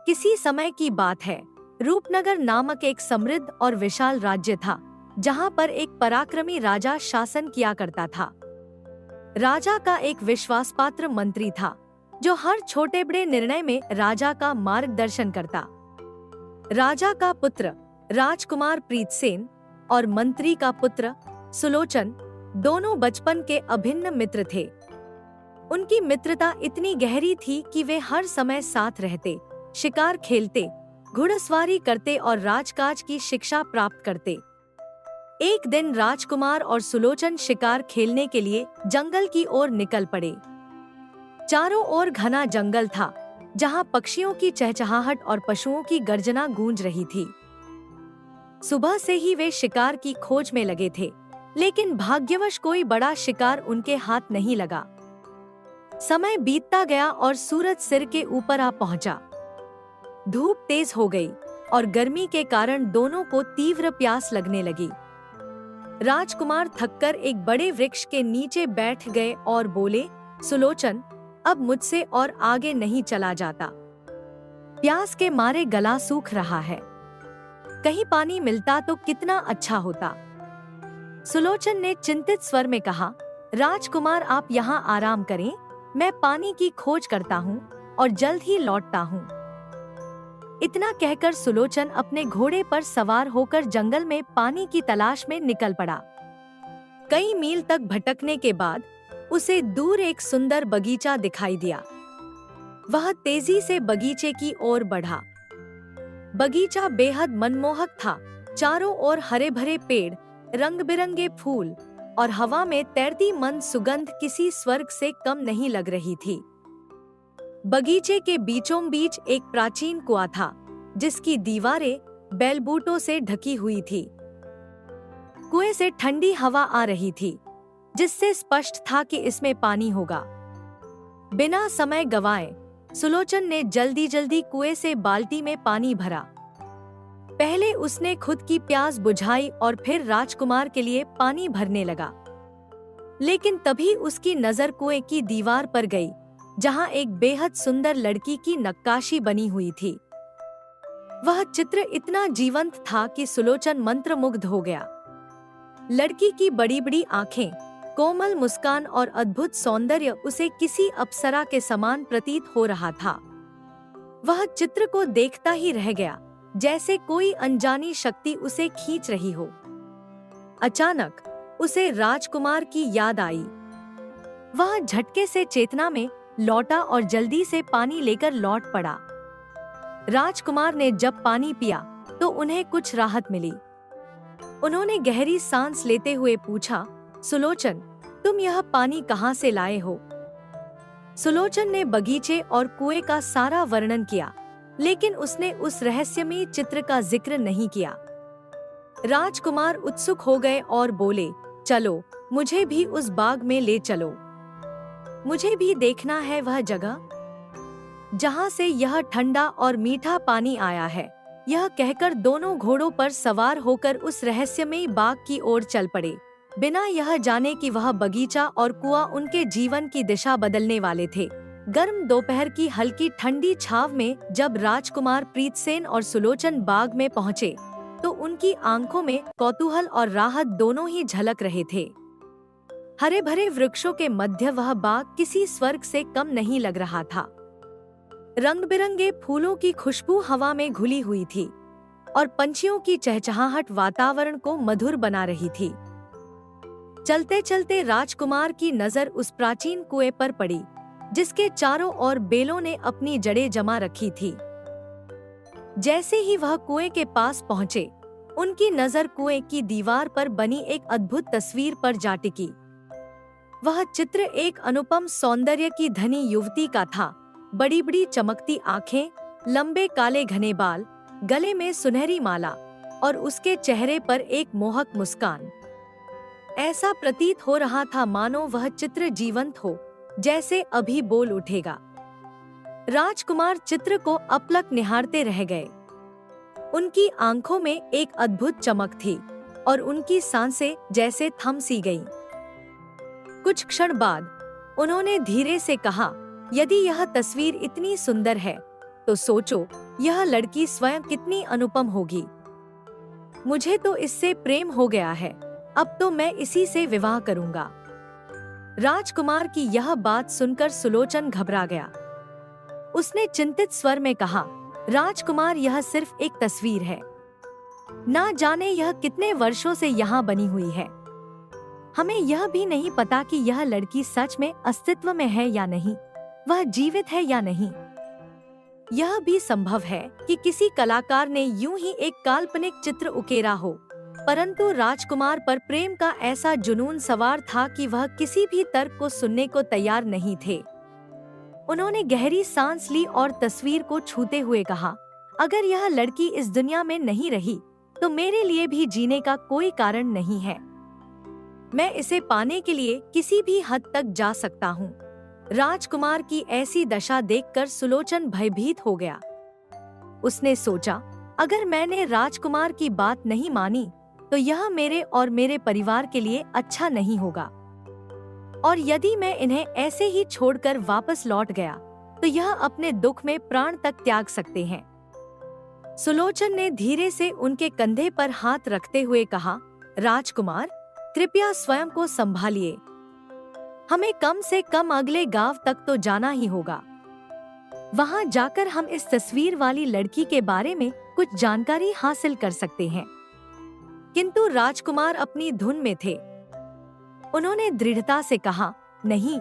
किसी समय की बात है। रूपनगर नामक एक समृद्ध और विशाल राज्य था, जहां पर एक पराक्रमी राजा शासन किया करता था। राजा का एक विश्वासपात्र मंत्री था, जो हर छोटे बड़े निर्णय में राजा का मार्गदर्शन करता। राजा का पुत्र राजकुमार प्रीतसेन और मंत्री का पुत्र सुलोचन दोनों बचपन के अभिन्न मित्र थे। उनकी मित्रता इतनी गहरी थी कि वे हर समय साथ रहते, शिकार खेलते, घुड़सवारी करते और राजकाज की शिक्षा प्राप्त करते। एक दिन राजकुमार और सुलोचन शिकार खेलने के लिए जंगल की ओर निकल पड़े। चारों ओर घना जंगल था, जहां पक्षियों की चहचहाहट और पशुओं की गर्जना गूंज रही थी। सुबह से ही वे शिकार की खोज में लगे थे, लेकिन भाग्यवश कोई बड़ा शिकार उनके हाथ नहीं लगा। समय बीतता गया और सूरज सिर के ऊपर आ पहुंचा। धूप तेज हो गई और गर्मी के कारण दोनों को तीव्र प्यास लगने लगी। राजकुमार थककर एक बड़े वृक्ष के नीचे बैठ गए और बोले, सुलोचन, अब मुझसे और आगे नहीं चला जाता। प्यास के मारे गला सूख रहा है। कहीं पानी मिलता तो कितना अच्छा होता। सुलोचन ने चिंतित स्वर में कहा, राजकुमार, आप यहाँ आराम करें, मैं पानी की खोज करता हूँ और जल्द ही लौटता हूँ। इतना कहकर सुलोचन अपने घोड़े पर सवार होकर जंगल में पानी की तलाश में निकल पड़ा। कई मील तक भटकने के बाद उसे दूर एक सुंदर बगीचा दिखाई दिया। वह तेजी से बगीचे की ओर बढ़ा। बगीचा बेहद मनमोहक था। चारों ओर हरे भरे पेड़, रंग बिरंगे फूल और हवा में तैरती मंद सुगंध किसी स्वर्ग से कम नहीं लग रही थी। बगीचे के बीचों बीच एक प्राचीन कुआं था, जिसकी दीवारें बेलबूटों से ढकी हुई थी। कुएं से ठंडी हवा आ रही थी, जिससे स्पष्ट था कि इसमें पानी होगा। बिना समय गंवाए सुलोचन ने जल्दी जल्दी कुएं से बाल्टी में पानी भरा। पहले उसने खुद की प्यास बुझाई और फिर राजकुमार के लिए पानी भरने लगा। लेकिन तभी उसकी नजर कुएं की दीवार पर गई, जहां एक बेहद सुंदर लड़की की नक्काशी बनी हुई थी। वह चित्र इतना जीवंत था कि सुलोचन मंत्रमुग्ध हो गया। लड़की की बड़ी बड़ी आंखें, कोमल मुस्कान और अद्भुत सौंदर्य उसे किसी अप्सरा के समान प्रतीत हो रहा था। वह चित्र को देखता ही रह गया, जैसे कोई अनजानी शक्ति उसे खींच रही हो। अचानक उसे राजकुमार की याद आई। वह झटके से चेतना में लौटा और जल्दी से पानी लेकर लौट पड़ा। राजकुमार ने जब पानी पिया तो उन्हें कुछ राहत मिली। उन्होंने गहरी सांस लेते हुए पूछा, सुलोचन, तुम यह पानी कहाँ से लाए हो? सुलोचन ने बगीचे और कुएं का सारा वर्णन किया, लेकिन उसने उस रहस्यमयी चित्र का जिक्र नहीं किया। राजकुमार उत्सुक हो गए और बोले, चलो, मुझे भी उस बाग में ले चलो। मुझे भी देखना है वह जगह जहां से यह ठंडा और मीठा पानी आया है। यह कहकर दोनों घोड़ों पर सवार होकर उस रहस्यमयी बाग की ओर चल पड़े, बिना यह जाने कि वह बगीचा और कुआं उनके जीवन की दिशा बदलने वाले थे। गर्म दोपहर की हल्की ठंडी छाव में जब राजकुमार प्रीतसेन और सुलोचन बाग में पहुँचे, तो उनकी आंखों में कौतूहल और राहत दोनों ही झलक रहे थे। हरे भरे वृक्षों के मध्य वह बाग किसी स्वर्ग से कम नहीं लग रहा था। रंग बिरंगे फूलों की खुशबू हवा में घुली हुई थी और पंछियों की चहचहाहट वातावरण को मधुर बना रही थी। चलते चलते राजकुमार की नजर उस प्राचीन कुएं पर पड़ी, जिसके चारों ओर बेलों ने अपनी जड़ें जमा रखी थी। जैसे ही वह कुएं के पास पहुंचे, उनकी नजर कुएं की दीवार पर बनी एक अद्भुत तस्वीर पर जा टिकी। वह चित्र एक अनुपम सौंदर्य की धनी युवती का था। बड़ी बड़ी चमकती आंखें, लंबे काले घने बाल, गले में सुनहरी माला और उसके चेहरे पर एक मोहक मुस्कान। ऐसा प्रतीत हो रहा था मानो वह चित्र जीवंत हो, जैसे अभी बोल उठेगा। राजकुमार चित्र को अपलक निहारते रह गए। उनकी आंखों में एक अद्भुत चमक थी और उनकी सांसें जैसे थम सी गईं। कुछ क्षण बाद उन्होंने धीरे से कहा, यदि यह तस्वीर इतनी सुंदर है तो सोचो यह लड़की स्वयं कितनी अनुपम होगी। मुझे तो इससे प्रेम हो गया है, अब तो मैं इसी से विवाह करूंगा। राजकुमार की यह बात सुनकर सुलोचन घबरा गया। उसने चिंतित स्वर में कहा, राजकुमार, यह सिर्फ एक तस्वीर है। ना जाने यह कितने वर्षों से यहाँ बनी हुई है। हमें यह भी नहीं पता कि यह लड़की सच में अस्तित्व में है या नहीं, वह जीवित है या नहीं। यह भी संभव है कि किसी कलाकार ने यूं ही एक काल्पनिक चित्र उकेरा हो, परंतु राजकुमार पर प्रेम का ऐसा जुनून सवार था कि वह किसी भी तर्क को सुनने को तैयार नहीं थे। उन्होंने गहरी सांस ली और तस्वीर को छूते हुए कहा, अगर यह लड़की इस दुनिया में नहीं रही तो मेरे लिए भी जीने का कोई कारण नहीं है। मैं इसे पाने के लिए किसी भी हद तक जा सकता हूँ। राजकुमार की ऐसी दशा देखकर सुलोचन भयभीत हो गया। उसने सोचा, अगर मैंने राजकुमार की बात नहीं मानी तो यह मेरे और मेरे परिवार के लिए अच्छा नहीं होगा, और यदि मैं इन्हें ऐसे ही छोड़कर वापस लौट गया तो यह अपने दुख में प्राण तक त्याग सकते हैं। सुलोचन ने धीरे से उनके कंधे पर हाथ रखते हुए कहा, राजकुमार, कृपया स्वयं को संभालिए। हमें कम से कम अगले गांव तक तो जाना ही होगा। वहां जाकर हम इस तस्वीर वाली लड़की के बारे में कुछ जानकारी हासिल कर सकते हैं। किंतु राजकुमार अपनी धुन में थे। उन्होंने दृढ़ता से कहा, नहीं,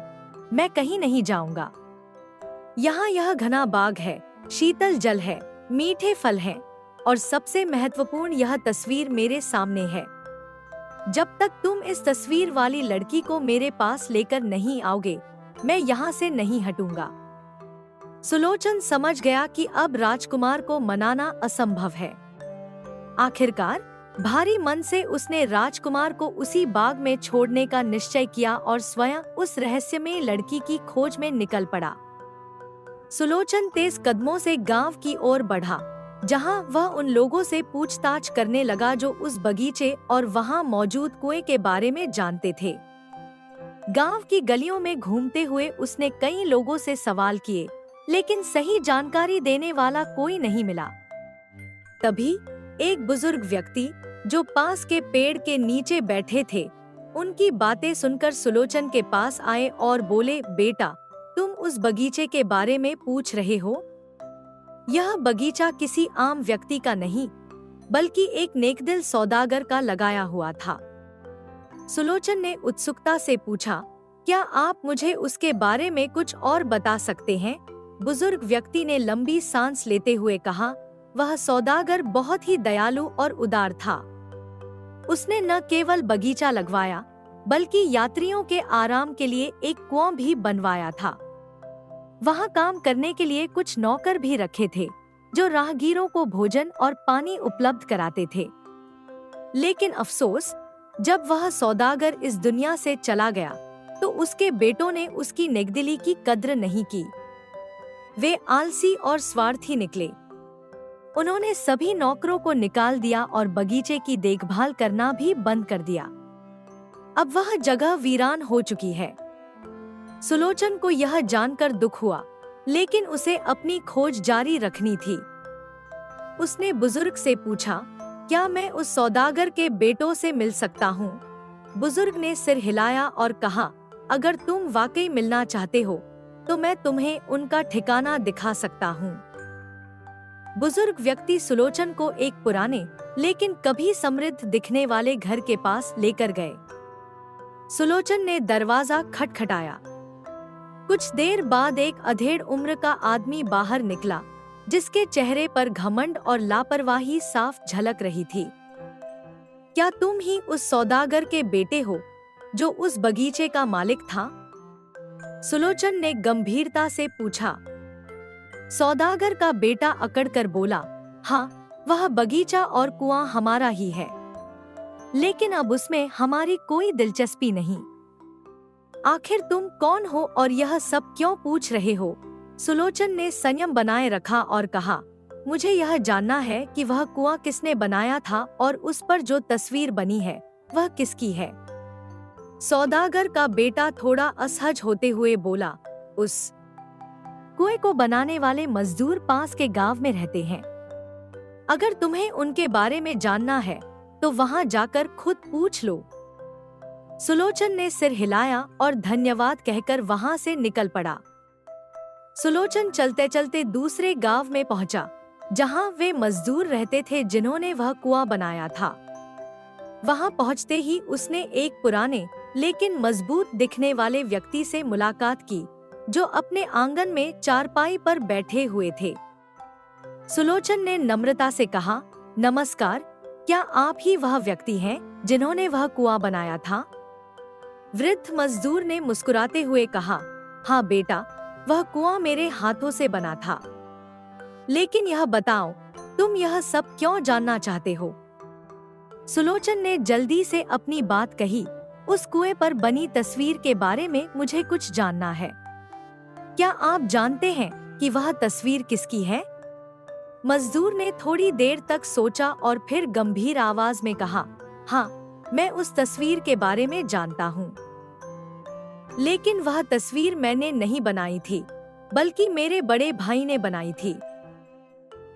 मैं कहीं नहीं जाऊंगा। यहाँ यह घना बाग है, शीतल जल है, मीठे फल हैं, और सबसे महत्वपूर्ण यह तस्वीर मेरे सामने है। जब तक तुम इस तस्वीर वाली लड़की को मेरे पास लेकर नहीं आओगे, मैं यहाँ से नहीं हटूंगा। सुलोचन समझ गया कि अब राजकुमार को मनाना असंभव है। आखिरकार भारी मन से उसने राजकुमार को उसी बाग में छोड़ने का निश्चय किया और स्वयं उस रहस्यमयी लड़की की खोज में निकल पड़ा। सुलोचन तेज कदमों से गांव की ओर बढ़ा, जहां वह उन लोगों से पूछताछ करने लगा जो उस बगीचे और वहां मौजूद कुएं के बारे में जानते थे। गांव की गलियों में घूमते हुए उसने कई लोगों से सवाल किए, लेकिन सही जानकारी देने वाला कोई नहीं मिला। तभी एक बुजुर्ग व्यक्ति जो पास के पेड़ के नीचे बैठे थे, उनकी बातें सुनकर सुलोचन के पास आए और बोले, बेटा, तुम उस बगीचे के बारे में पूछ रहे हो? यह बगीचा किसी आम व्यक्ति का नहीं, बल्कि एक नेकदिल सौदागर का लगाया हुआ था। सुलोचन ने उत्सुकता से पूछा, क्या आप मुझे उसके बारे में कुछ और बता सकते हैं? बुजुर्ग व्यक्ति ने लंबी सांस लेते हुए कहा, वह सौदागर बहुत ही दयालु और उदार था। उसने न केवल बगीचा लगवाया, बल्कि यात्रियों के आराम के लिए एक कुआं भी बनवाया था। वहां काम करने के लिए कुछ नौकर भी रखे थे, जो राहगीरों को भोजन और पानी उपलब्ध कराते थे। लेकिन अफसोस, जब वह सौदागर इस दुनिया से चला गया, तो उसके बेटों ने उसकी नेकदिली की कद्र नहीं की। वे आलसी और स्वार्थी निकले। उन्होंने सभी नौकरों को निकाल दिया और बगीचे की देखभाल करना भी बंद कर दिया। अब वह जगह वीरान हो चुकी है। सुलोचन को यह जानकर दुख हुआ, लेकिन उसे अपनी खोज जारी रखनी थी। उसने बुजुर्ग से पूछा, क्या मैं उस सौदागर के बेटों से मिल सकता हूँ? बुजुर्ग ने सिर हिलाया और कहा, अगर तुम वाकई मिलना चाहते हो, तो मैं तुम्हें उनका ठिकाना दिखा सकता हूँ। बुजुर्ग व्यक्ति सुलोचन को एक पुराने लेकिन कभी समृद्ध दिखने वाले घर के पास लेकर गए। सुलोचन ने दरवाजा खटखटाया। कुछ देर बाद एक अधेड़ उम्र का आदमी बाहर निकला, जिसके चेहरे पर घमंड और लापरवाही साफ झलक रही थी। क्या तुम ही उस सौदागर के बेटे हो, जो उस बगीचे का मालिक था? सुलोचन ने गंभीरता से पूछा। सौदागर का बेटा अकड़कर बोला, हाँ, वह बगीचा और कुआं हमारा ही है, लेकिन अब उसमें हमारी कोई दिलचस्पी नहीं। आखिर तुम कौन हो और यह सब क्यों पूछ रहे हो? सुलोचन ने संयम बनाए रखा और कहा, मुझे यह जानना है कि वह कुआं किसने बनाया था और उस पर जो तस्वीर बनी है, वह किसकी है? सौदागर का बेटा थोड़ा असहज होते हुए बोला, कुएं को बनाने वाले मजदूर पास के गांव में रहते हैं। अगर तुम्हें उनके बारे में जानना है तो वहां जाकर खुद पूछ लो। सुलोचन ने सिर हिलाया और धन्यवाद कहकर वहां से निकल पड़ा। सुलोचन चलते चलते दूसरे गांव में पहुंचा, जहां वे मजदूर रहते थे जिन्होंने वह कुआं बनाया था। वहां पहुंचते ही उसने एक पुराने लेकिन मजबूत दिखने वाले व्यक्ति से मुलाकात की, जो अपने आंगन में चारपाई पर बैठे हुए थे। सुलोचन ने नम्रता से कहा, नमस्कार, क्या आप ही वह व्यक्ति हैं जिन्होंने वह कुआं बनाया था? वृद्ध मजदूर ने मुस्कुराते हुए कहा, हाँ बेटा, वह कुआं मेरे हाथों से बना था। लेकिन यह बताओ, तुम यह सब क्यों जानना चाहते हो? सुलोचन ने जल्दी से अपनी बात कही, उस कुएं पर बनी तस्वीर के बारे में मुझे कुछ जानना है। क्या आप जानते हैं कि वह तस्वीर किसकी है? मजदूर ने थोड़ी देर तक सोचा और फिर गंभीर आवाज में कहा, हाँ, मैं उस तस्वीर के बारे में जानता हूँ। लेकिन वह तस्वीर मैंने नहीं बनाई थी, बल्कि मेरे बड़े भाई ने बनाई थी।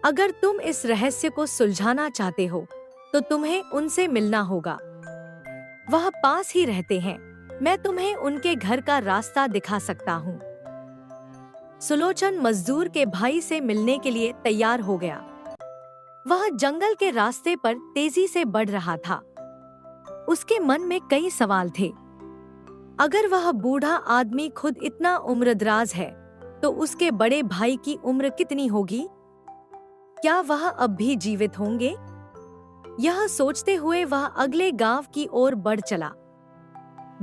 अगर तुम इस रहस्य को सुलझाना चाहते हो तो तुम्हें उनसे मिलना होगा। वह पास ही रहते हैं, मैं तुम्हें उनके घर का रास्ता दिखा सकता हूँ। सुलोचन मजदूर के भाई से मिलने के लिए तैयार हो गया। वह जंगल के रास्ते पर तेजी से बढ़ रहा था। उसके मन में कई सवाल थे। अगर वह बूढ़ा आदमी खुद इतना उम्रदराज है, तो उसके बड़े भाई की उम्र कितनी होगी? क्या वह अब भी जीवित होंगे? यह सोचते हुए वह अगले गांव की ओर बढ़ चला।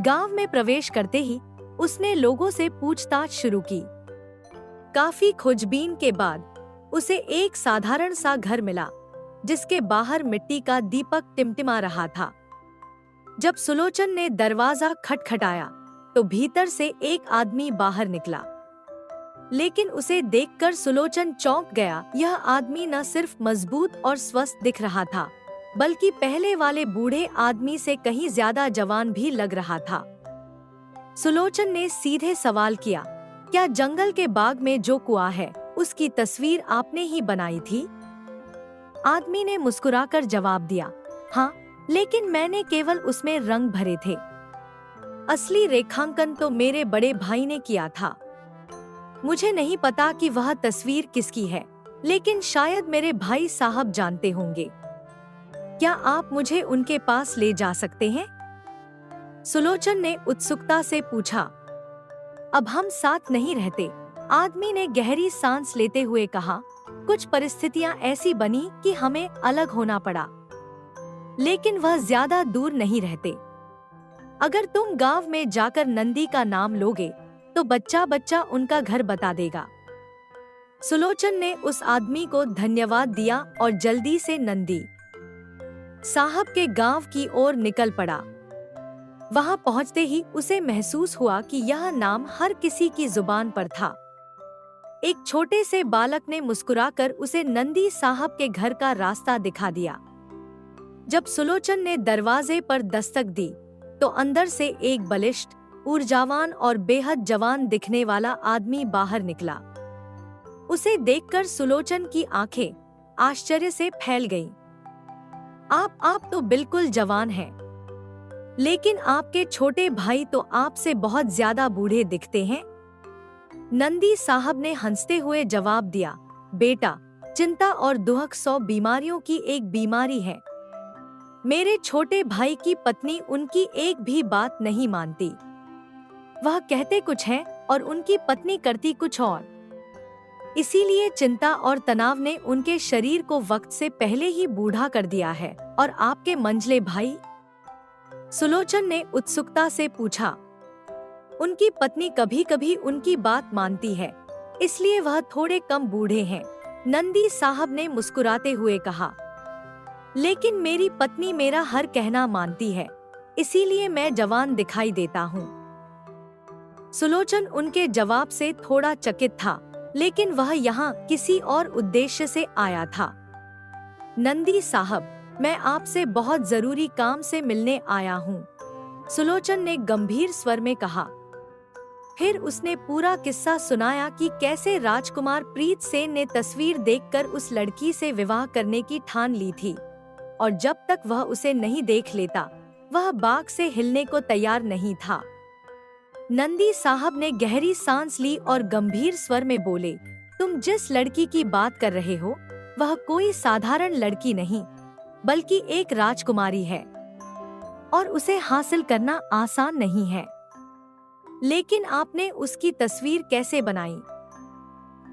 गांव में प्रवेश करते ही उसने लोगों से पूछताछ शुरू की। काफी खोजबीन के बाद उसे एक साधारण सा घर मिला, जिसके बाहर मिट्टी का दीपक टिमटिमा रहा था। जब सुलोचन ने दरवाजा खटखटाया तो भीतर से एक आदमी बाहर निकला। लेकिन उसे देखकर सुलोचन चौंक गया। यह आदमी न सिर्फ मजबूत और स्वस्थ दिख रहा था, बल्कि पहले वाले बूढ़े आदमी से कहीं ज्यादा जवान भी लग रहा था। सुलोचन ने सीधे सवाल किया, क्या जंगल के बाग में जो कुआं है, उसकी तस्वीर आपने ही बनाई थी? आदमी ने मुस्कुराकर जवाब दिया, हाँ, लेकिन मैंने केवल उसमें रंग भरे थे। असली रेखांकन तो मेरे बड़े भाई ने किया था। मुझे नहीं पता कि वह तस्वीर किसकी है, लेकिन शायद मेरे भाई साहब जानते होंगे। क्या आप मुझे उनके पास ले जा सकते हैं? सुलोचन ने उत्सुकता से पूछा। अब हम साथ नहीं रहते, आदमी ने गहरी सांस लेते हुए कहा। कुछ परिस्थितियां ऐसी बनी कि हमें अलग होना पड़ा, लेकिन वह ज्यादा दूर नहीं रहते। अगर तुम गांव में जाकर नंदी का नाम लोगे तो बच्चा बच्चा उनका घर बता देगा। सुलोचन ने उस आदमी को धन्यवाद दिया और जल्दी से नंदी साहब के गांव की ओर निकल पड़ा। वहां पहुंचते ही उसे महसूस हुआ कि यह नाम हर किसी की जुबान पर था। एक छोटे से बालक ने मुस्कुराकर उसे नंदी साहब के घर का रास्ता दिखा दिया। जब सुलोचन ने दरवाजे पर दस्तक दी तो अंदर से एक बलिष्ठ, ऊर्जावान और बेहद जवान दिखने वाला आदमी बाहर निकला। उसे देखकर सुलोचन की आंखें आश्चर्य से फैल गईं। आप तो बिल्कुल जवान हैं, लेकिन आपके छोटे भाई तो आपसे बहुत ज्यादा बूढ़े दिखते हैं। नंदी साहब ने हंसते हुए जवाब दिया, बेटा, चिंता और दुहक 100 बीमारियों की एक बीमारी है। मेरे छोटे भाई की पत्नी उनकी एक भी बात नहीं मानती। वह कहते कुछ है और उनकी पत्नी करती कुछ और। इसीलिए चिंता और तनाव ने उनके शरीर को वक्त से पहले ही बूढ़ा कर दिया है। और आपके मंझले भाई? सुलोचन ने उत्सुकता से पूछा। उनकी पत्नी कभी कभी उनकी बात मानती है, इसलिए वह थोड़े कम बूढ़े हैं, नंदी साहब ने मुस्कुराते हुए कहा। लेकिन मेरी पत्नी मेरा हर कहना मानती है, इसीलिए मैं जवान दिखाई देता हूँ। सुलोचन उनके जवाब से थोड़ा चकित था, लेकिन वह यहाँ किसी और उद्देश्य से आया था। नंदी साहब, मैं आपसे बहुत जरूरी काम से मिलने आया हूँ, सुलोचन ने गंभीर स्वर में कहा। फिर उसने पूरा किस्सा सुनाया कि कैसे राजकुमार प्रीत सेन ने तस्वीर देखकर उस लड़की से विवाह करने की ठान ली थी और जब तक वह उसे नहीं देख लेता वह बाग से हिलने को तैयार नहीं था। नंदी साहब ने गहरी सांस ली और गंभीर स्वर में बोले, तुम जिस लड़की की बात कर रहे हो वह कोई साधारण लड़की नहीं बल्कि एक राजकुमारी है और उसे हासिल करना आसान नहीं है। लेकिन आपने उसकी तस्वीर कैसे बनाई?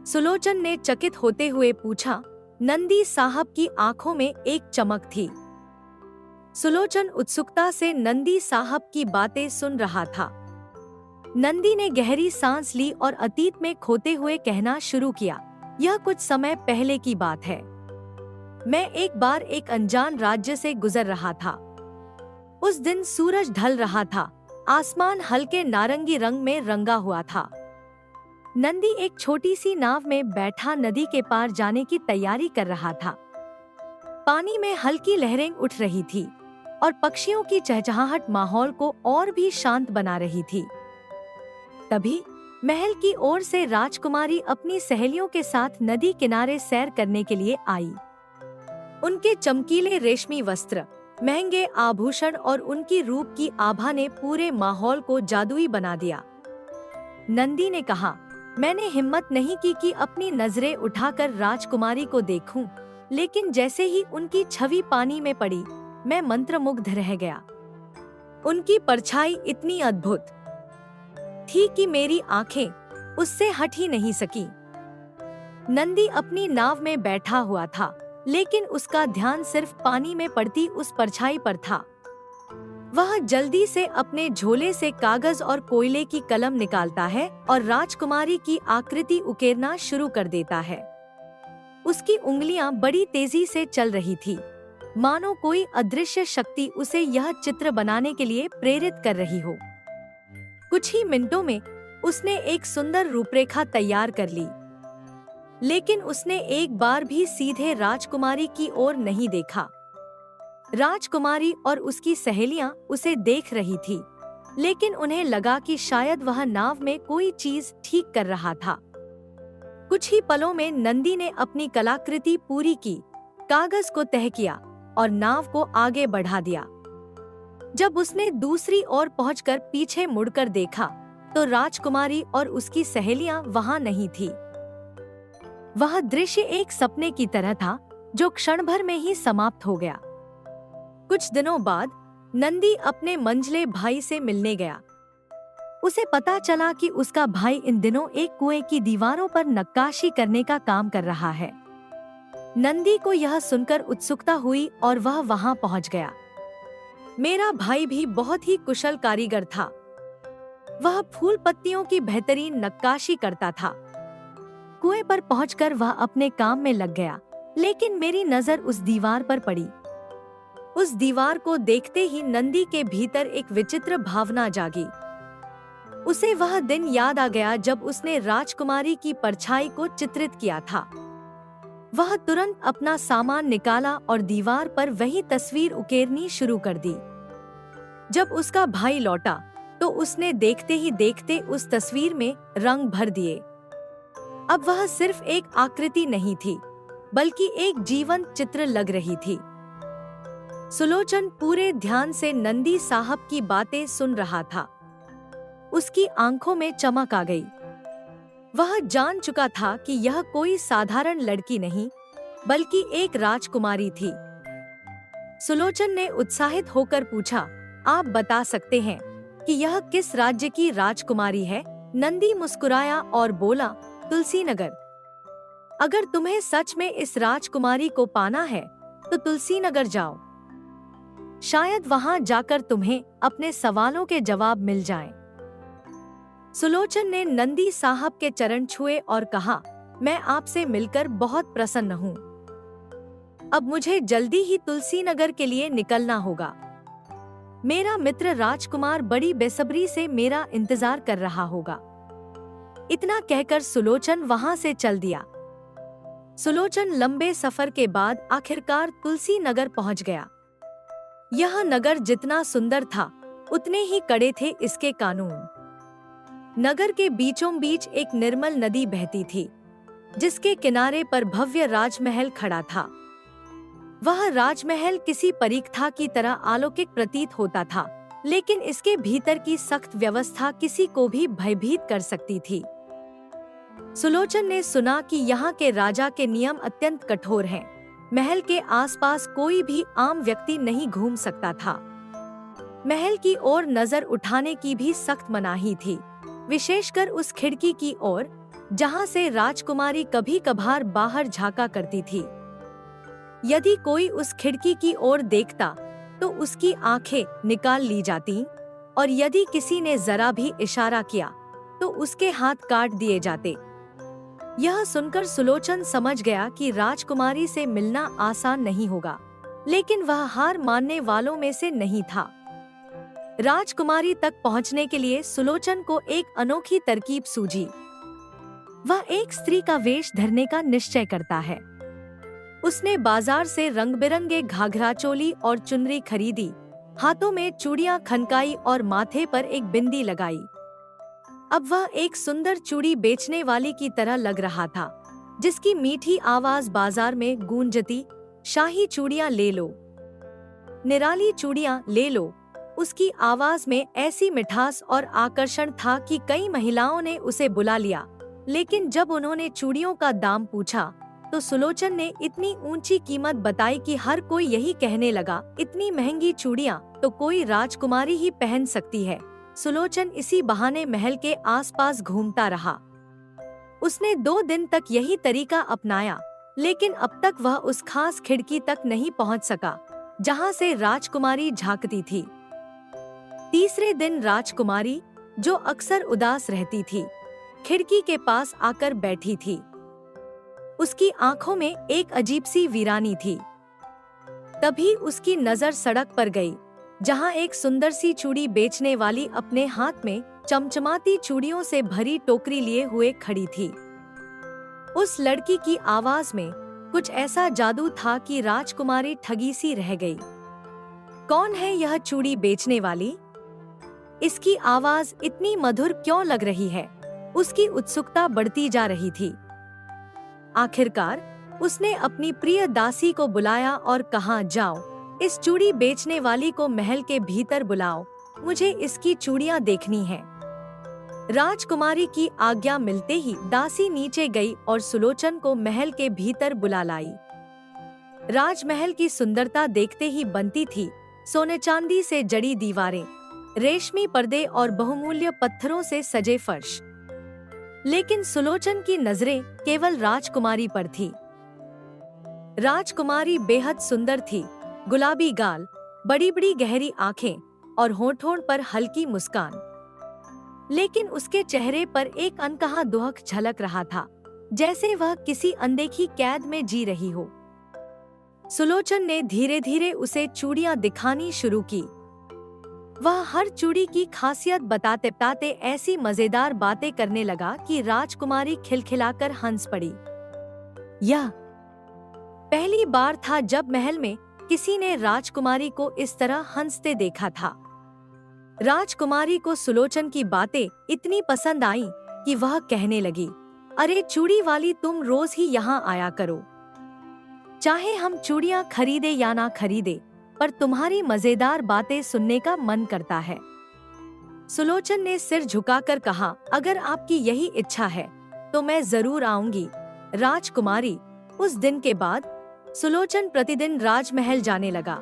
सुलोचन ने चकित होते हुए पूछा। नंदी साहब की आंखों में एक चमक थी। सुलोचन उत्सुकता से नंदी साहब की बातें सुन रहा था। नंदी ने गहरी सांस ली और अतीत में खोते हुए कहना शुरू किया, यह कुछ समय पहले की बात है। मैं एक बार एक अनजान राज्य से गुजर रहा था। उस दिन सूरज ढल रहा था, आसमान हल्के नारंगी रंग में रंगा हुआ था। नंदी एक छोटी सी नाव में बैठा नदी के पार जाने की तैयारी कर रहा था। पानी में हल्की लहरें उठ रही थी और पक्षियों की चहचहाहट माहौल को और भी शांत बना रही थी। तभी महल की ओर से राजकुमारी अपनी सहेलियों के साथ नदी किनारे सैर करने के लिए आई। उनके चमकीले रेशमी वस्त्र, महंगे आभूषण और उनकी रूप की आभा ने पूरे माहौल को जादुई बना दिया। नंदी ने कहा, मैंने हिम्मत नहीं की कि अपनी नजरें उठाकर राजकुमारी को देखूं, लेकिन जैसे ही उनकी छवि पानी में पड़ी मैं मंत्रमुग्ध रह गया। उनकी परछाई इतनी अद्भुत थी कि मेरी आंखें उससे हट ही नहीं सकी। नंदी अपनी नाव में बैठा हुआ था, लेकिन उसका ध्यान सिर्फ पानी में पड़ती उस परछाई पर था। वह जल्दी से अपने झोले से कागज और कोयले की कलम निकालता है और राजकुमारी की आकृति उकेरना शुरू कर देता है। उसकी उंगलियां बड़ी तेजी से चल रही थी, मानो कोई अदृश्य शक्ति उसे यह चित्र बनाने के लिए प्रेरित कर रही हो। कुछ ही मिनटों में उसने एक सुंदर रूपरेखा तैयार कर ली, लेकिन उसने एक बार भी सीधे राजकुमारी की ओर नहीं देखा। राजकुमारी और उसकी सहेलियां उसे देख रही थी, लेकिन उन्हें लगा कि शायद वह नाव में कोई चीज ठीक कर रहा था। कुछ ही पलों में नंदी ने अपनी कलाकृति पूरी की, कागज को तह किया और नाव को आगे बढ़ा दिया। जब उसने दूसरी ओर पहुंचकर पीछे मुड़कर देखा, तो राजकुमारी और उसकी सहेलियां वहां नहीं थी। वह दृश्य एक सपने की तरह था, जो क्षण भर में ही समाप्त हो गया। कुछ दिनों बाद नंदी अपने मंझले भाई से मिलने गया। उसे पता चला कि उसका भाई इन दिनों एक कुएं की दीवारों पर नक्काशी करने का काम कर रहा है। नंदी को यह सुनकर उत्सुकता हुई और वह वहां पहुंच गया। मेरा भाई भी बहुत ही कुशल कारीगर था। वह फूल पत्तियों की बेहतरीन नक्काशी करता था। कुएं पर पहुंचकर वह अपने काम में लग गया, लेकिन मेरी नजर उस दीवार पर पड़ी। उस दीवार को देखते ही नंदी के भीतर एक विचित्र भावना जागी। उसे वह दिन याद आ गया जब उसने राजकुमारी की परछाई को चित्रित किया था। वह तुरंत अपना सामान निकाला और दीवार पर वही तस्वीर उकेरनी शुरू कर दी। जब उसका भाई लौटा तो उसने देखते ही देखते उस तस्वीर में रंग भर दिए। अब वह सिर्फ एक आकृति नहीं थी, बल्कि एक जीवंत चित्र लग रही थी। सुलोचन पूरे ध्यान से नंदी साहब की बातें सुन रहा था। उसकी आंखों में चमक आ गई। वह जान चुका था कि यह कोई साधारण लड़की नहीं, बल्कि एक राजकुमारी थी। सुलोचन ने उत्साहित होकर पूछा, आप बता सकते हैं कि यह किस राज्य की राजकुमारी है? नंदी मुस्कुराया और बोला, तुलसी नगर। अगर तुम्हें सच में इस राजकुमारी को पाना है तो तुलसी नगर जाओ। शायद वहां जाकर तुम्हें अपने सवालों के जवाब मिल जाएं। सुलोचन ने नंदी साहब के चरण छुए और कहा, मैं आपसे मिलकर बहुत प्रसन्न हूँ। अब मुझे जल्दी ही तुलसी नगर के लिए निकलना होगा। मेरा मित्र राजकुमार बड़ी बेसब्री से मेरा इंतजार कर रहा होगा। इतना कहकर सुलोचन वहां से चल दिया। सुलोचन लंबे सफर के बाद आखिरकार तुलसी नगर पहुंच गया। यह नगर जितना सुंदर था, उतने ही कड़े थे इसके कानून। नगर के बीचों बीच एक निर्मल नदी बहती थी, जिसके किनारे पर भव्य राजमहल खड़ा था। वह राजमहल किसी परीक्षा की तरह अलौकिक प्रतीत होता था, लेकिन इसके भीतर की सख्त व्यवस्था किसी को भी भयभीत कर सकती थी। सुलोचन ने सुना कि यहाँ के राजा के नियम अत्यंत कठोर हैं। महल के आसपास कोई भी आम व्यक्ति नहीं घूम सकता था। महल की ओर नजर उठाने की भी सख्त मनाही थी, विशेषकर उस खिड़की की ओर जहाँ से राजकुमारी कभी कभार बाहर झांका करती थी। यदि कोई उस खिड़की की ओर देखता तो उसकी आंखें निकाल ली जाती, और यदि किसी ने जरा भी इशारा किया तो उसके हाथ काट दिए जाते। यह सुनकर सुलोचन समझ गया कि राजकुमारी से मिलना आसान नहीं होगा, लेकिन वह हार मानने वालों में से नहीं था। राजकुमारी तक पहुंचने के लिए सुलोचन को एक अनोखी तरकीब सूझी। वह एक स्त्री का वेश धरने का निश्चय करता है। उसने बाजार से रंग बिरंगे घाघरा चोली और चुनरी खरीदी, हाथों में चूड़ियां खनकाई और माथे पर एक बिंदी लगाई। अब वह एक सुंदर चूड़ी बेचने वाली की तरह लग रहा था, जिसकी मीठी आवाज बाजार में गूंजती, शाही चूड़ियां ले लो, निराली चूड़ियां ले लो। उसकी आवाज में ऐसी मिठास और आकर्षण था कि कई महिलाओं ने उसे बुला लिया। लेकिन जब उन्होंने चूड़ियों का दाम पूछा तो सुलोचन ने इतनी ऊंची कीमत बताई कि हर कोई यही कहने लगा, इतनी महंगी चूड़ियां तो कोई राजकुमारी ही पहन सकती है। सुलोचन इसी बहाने महल के आसपास घूमता रहा। उसने 2 दिन तक यही तरीका अपनाया, लेकिन अब तक वह उस खास खिड़की तक नहीं पहुंच सका जहां से राजकुमारी झांकती थी। तीसरे दिन राजकुमारी, जो अक्सर उदास रहती थी, खिड़की के पास आकर बैठी थी। उसकी आंखों में एक अजीब सी वीरानी थी। तभी उसकी नजर सड़क पर गई, जहां एक सुंदर सी चूड़ी बेचने वाली अपने हाथ में चमचमाती चूड़ियों से भरी टोकरी लिए हुए खड़ी थी। उस लड़की की आवाज में कुछ ऐसा जादू था कि राजकुमारी ठगी सी रह गई। कौन है यह चूड़ी बेचने वाली? इसकी आवाज इतनी मधुर क्यों लग रही है? उसकी उत्सुकता बढ़ती जा रही थी। आखिरकार उसने अपनी प्रिय दासी को बुलाया और कहा, जाओ, इस चूड़ी बेचने वाली को महल के भीतर बुलाओ, मुझे इसकी चूड़ियां देखनी हैं। राजकुमारी की आज्ञा मिलते ही दासी नीचे गई और सुलोचन को महल के भीतर बुला लाई। राजमहल की सुंदरता देखते ही बनती थी। सोने चांदी से जड़ी दीवारें, रेशमी पर्दे और बहुमूल्य पत्थरों से सजे फर्श। लेकिन सुलोचन की नजरें केवल राजकुमारी पर थी। राजकुमारी बेहद सुंदर थी। गुलाबी गाल, बड़ी बड़ी गहरी आंखें और होठों पर हल्की मुस्कान। लेकिन उसके चेहरे पर एक अनकहा दुहक झलक रहा था, जैसे वह किसी अनदेखी कैद में जी रही हो। सुलोचन ने धीरे धीरे उसे चूड़ियां दिखानी शुरू की। वह हर चूड़ी की खासियत बताते बताते ऐसी मजेदार बातें करने लगा कि राजकुमारी खिलखिलाकर हंस पड़ी। यह पहली बार था जब महल में किसी ने राजकुमारी को इस तरह हंसते देखा था। राजकुमारी को सुलोचन की बातें इतनी पसंद आई कि वह कहने लगी, अरे चूड़ी वाली, तुम रोज ही यहाँ आया करो। चाहे हम चूड़ियां खरीदे या ना खरीदे, पर तुम्हारी मजेदार बातें सुनने का मन करता है। सुलोचन ने सिर झुकाकर कहा, अगर आपकी यही इच्छा है तो मैं जरूर आऊंगी। राजकुमारी। उस दिन के बाद सुलोचन प्रतिदिन राजमहल जाने लगा।